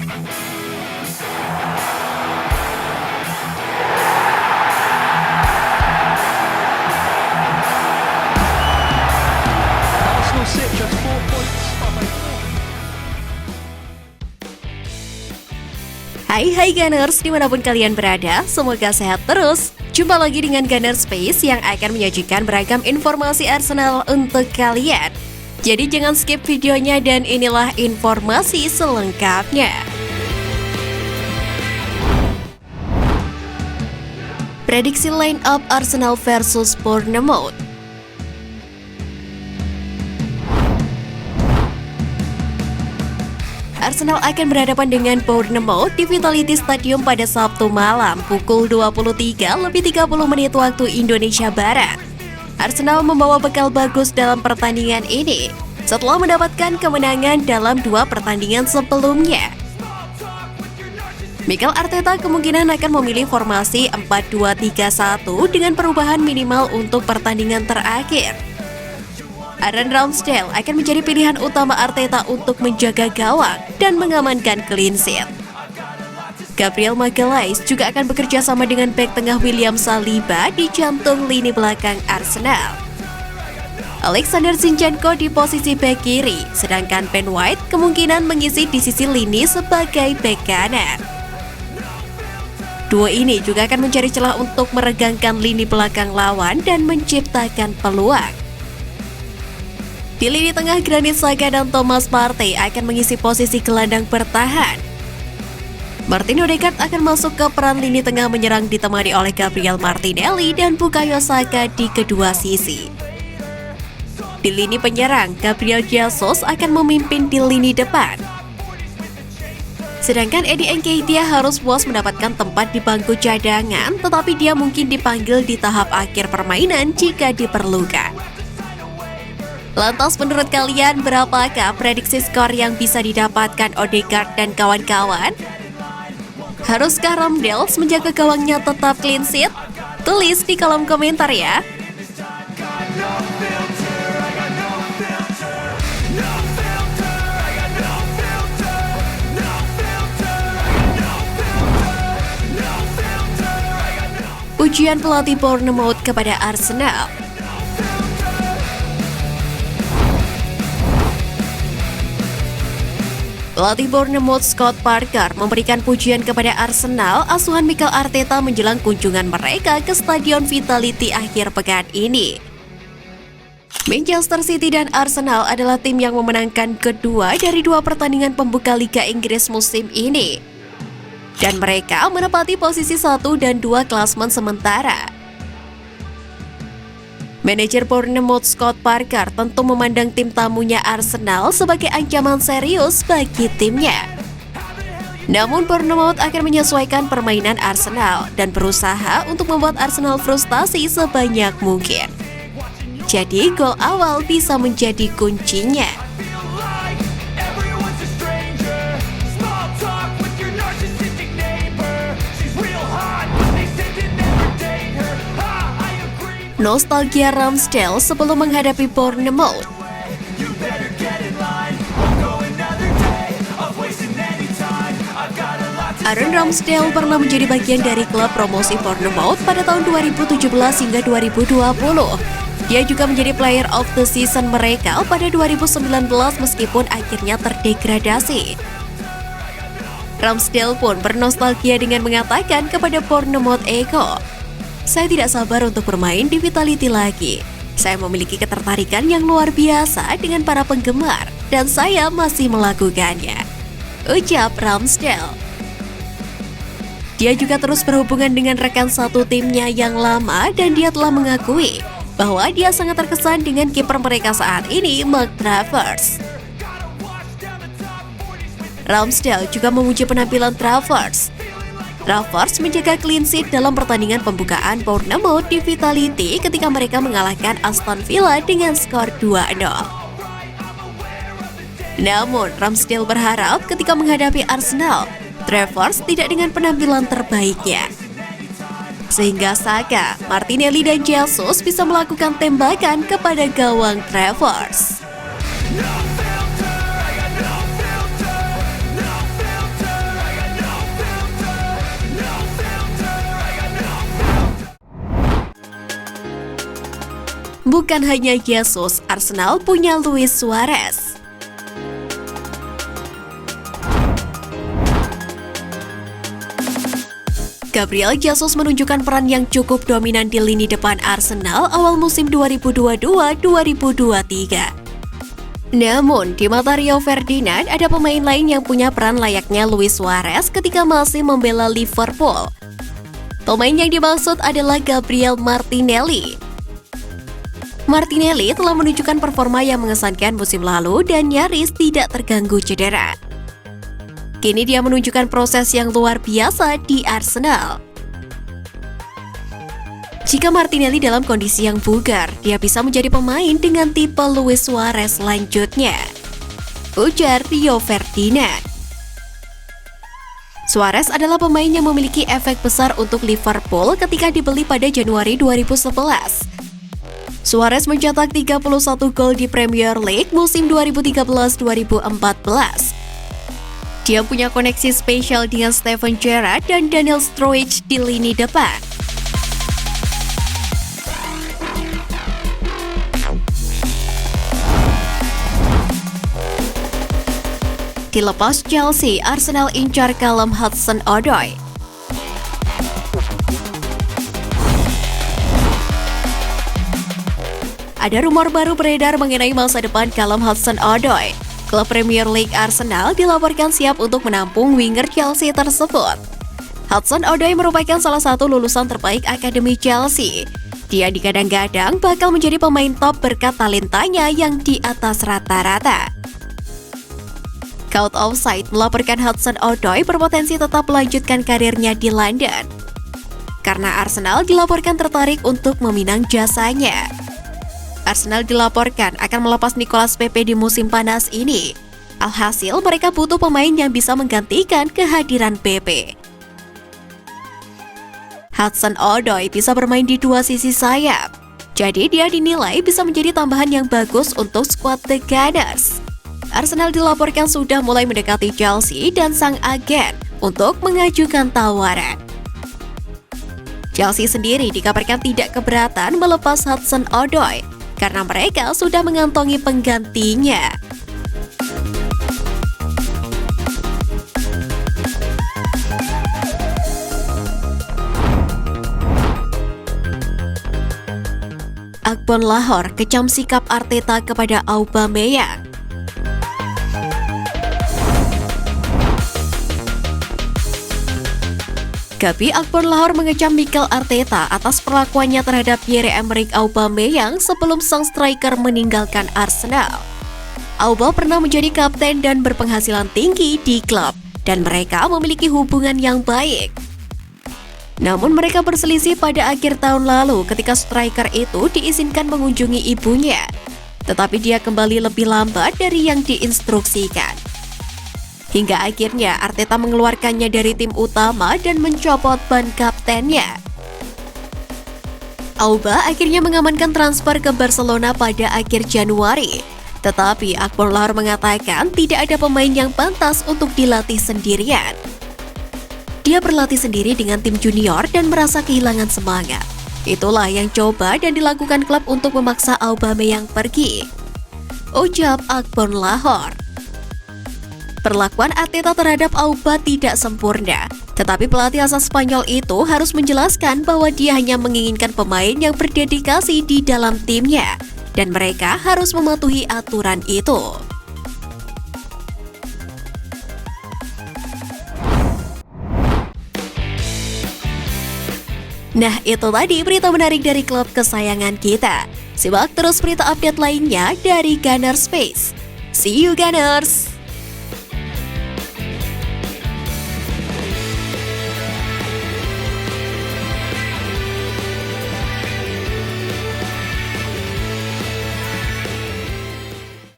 Arsenal sit just 4 points behind. Hai Gunners, dimanapun kalian berada, semoga sehat terus. Jumpa lagi dengan Gunner Space yang akan menyajikan beragam informasi Arsenal untuk kalian. Jadi jangan skip videonya dan inilah informasi selengkapnya. Prediksi line up Arsenal versus Bournemouth. Arsenal akan berhadapan dengan Bournemouth di Vitality Stadium pada Sabtu malam pukul 23:30 waktu Indonesia Barat. Arsenal membawa bekal bagus dalam pertandingan ini setelah mendapatkan kemenangan dalam 2 pertandingan sebelumnya. Mikel Arteta kemungkinan akan memilih formasi 4-2-3-1 dengan perubahan minimal untuk pertandingan terakhir. Aaron Ramsdale akan menjadi pilihan utama Arteta untuk menjaga gawang dan mengamankan clean sheet. Gabriel Magalhaes juga akan bekerja sama dengan bek tengah William Saliba di jantung lini belakang Arsenal. Alexander Zinchenko di posisi bek kiri, sedangkan Ben White kemungkinan mengisi di sisi lini sebagai bek kanan. Duo ini juga akan mencari celah untuk meregangkan lini belakang lawan dan menciptakan peluang. Di lini tengah, Granit Xhaka dan Thomas Partey akan mengisi posisi gelandang bertahan. Martin Odegaard akan masuk ke peran lini tengah menyerang ditemani oleh Gabriel Martinelli dan Bukayo Saka di kedua sisi. Di lini penyerang, Gabriel Jesus akan memimpin di lini depan. Sedangkan Eddie Nketiah harus puas mendapatkan tempat di bangku cadangan, tetapi dia mungkin dipanggil di tahap akhir permainan jika diperlukan. Lantas menurut kalian berapakah prediksi skor yang bisa didapatkan Odegaard dan kawan-kawan? Haruskah Ramsdale menjaga gawangnya tetap clean sheet? Tulis di kolom komentar ya. Pujian pelatih Bournemouth kepada Arsenal. Pelatih Bournemouth Scott Parker memberikan pujian kepada Arsenal asuhan Mikel Arteta menjelang kunjungan mereka ke Stadion Vitality akhir pekan ini. Manchester City dan Arsenal adalah tim yang memenangkan kedua dari 2 pertandingan pembuka Liga Inggris musim ini. Dan mereka menempati posisi 1 dan 2 klasemen sementara. Manajer Bournemouth Scott Parker tentu memandang tim tamunya Arsenal sebagai ancaman serius bagi timnya. Namun Bournemouth akan menyesuaikan permainan Arsenal dan berusaha untuk membuat Arsenal frustasi sebanyak mungkin. Jadi gol awal bisa menjadi kuncinya. Nostalgia Ramsdale sebelum menghadapi Bournemouth. Aaron Ramsdale pernah menjadi bagian dari klub promosi Bournemouth pada tahun 2017 hingga 2020. Dia juga menjadi player of the season mereka pada 2019 meskipun akhirnya terdegradasi. Ramsdale pun bernostalgia dengan mengatakan kepada Bournemouth Echo, "Saya tidak sabar untuk bermain di Vitality lagi. Saya memiliki ketertarikan yang luar biasa dengan para penggemar dan saya masih melakukannya," ucap Ramsdale. Dia juga terus berhubungan dengan rekan satu timnya yang lama dan dia telah mengakui bahwa dia sangat terkesan dengan kiper mereka saat ini, Mark Travers. Ramsdale juga memuji penampilan Travers. Travers menjaga clean sheet dalam pertandingan pembukaan Bournemouth di Vitality ketika mereka mengalahkan Aston Villa dengan skor 2-0. Namun, Ramsdale berharap ketika menghadapi Arsenal, Travers tidak dengan penampilan terbaiknya. Sehingga Saka, Martinelli dan Jesus bisa melakukan tembakan kepada gawang Travers. Bukan hanya Jesus, Arsenal punya Luis Suarez. Gabriel Jesus menunjukkan peran yang cukup dominan di lini depan Arsenal awal musim 2022-2023. Namun, di mata Rio Ferdinand, ada pemain lain yang punya peran layaknya Luis Suarez ketika masih membela Liverpool. Pemain yang dimaksud adalah Gabriel Martinelli. Martinelli telah menunjukkan performa yang mengesankan musim lalu dan nyaris tidak terganggu cedera. Kini dia menunjukkan proses yang luar biasa di Arsenal. Jika Martinelli dalam kondisi yang bugar, dia bisa menjadi pemain dengan tipe Luis Suarez selanjutnya, ujar Rio Ferdinand. Suarez adalah pemain yang memiliki efek besar untuk Liverpool ketika dibeli pada Januari 2011. Suarez mencetak 31 gol di Premier League musim 2013-2014. Dia punya koneksi spesial dengan Steven Gerrard dan Daniel Sturridge di lini depan. Dilepas Chelsea, Arsenal incar Callum Hudson-Odoi. Ada rumor baru beredar mengenai masa depan Callum Hudson-Odoi. Klub Premier League Arsenal dilaporkan siap untuk menampung winger Chelsea tersebut. Hudson-Odoi merupakan salah satu lulusan terbaik Akademi Chelsea. Dia digadang-gadang bakal menjadi pemain top berkat talentanya yang di atas rata-rata. Court Offside melaporkan Hudson-Odoi berpotensi tetap melanjutkan karirnya di London, karena Arsenal dilaporkan tertarik untuk meminang jasanya. Arsenal dilaporkan akan melepas Nicolas Pepe di musim panas ini. Alhasil, mereka butuh pemain yang bisa menggantikan kehadiran Pepe. Hudson-Odoi bisa bermain di dua sisi sayap, jadi dia dinilai bisa menjadi tambahan yang bagus untuk skuad The Gunners. Arsenal dilaporkan sudah mulai mendekati Chelsea dan sang agen untuk mengajukan tawaran. Chelsea sendiri dikabarkan tidak keberatan melepas Hudson-Odoi karena mereka sudah mengantongi penggantinya. Akbon Lahore kecam sikap Arteta kepada Aubameyang. Gabi Akbon Lahore mengecam Mikel Arteta atas perlakuannya terhadap Pierre-Emerick Aubameyang sebelum sang striker meninggalkan Arsenal. Auba pernah menjadi kapten dan berpenghasilan tinggi di klub, dan mereka memiliki hubungan yang baik. Namun mereka berselisih pada akhir tahun lalu ketika striker itu diizinkan mengunjungi ibunya, tetapi dia kembali lebih lambat dari yang diinstruksikan. Hingga akhirnya Arteta mengeluarkannya dari tim utama dan mencopot ban kaptennya. Auba akhirnya mengamankan transfer ke Barcelona pada akhir Januari. Tetapi Akbor Lahore mengatakan tidak ada pemain yang pantas untuk dilatih sendirian. Dia berlatih sendiri dengan tim junior dan merasa kehilangan semangat. Itulah yang coba dan dilakukan klub untuk memaksa Aubameyang pergi, ucap Akbor Lahore. Perlakuan Arteta terhadap Auba tidak sempurna, tetapi pelatih asal Spanyol itu harus menjelaskan bahwa dia hanya menginginkan pemain yang berdedikasi di dalam timnya, dan mereka harus mematuhi aturan itu. Nah, itu tadi berita menarik dari klub kesayangan kita. Simak terus berita update lainnya dari Gunners Space. See you Gunners!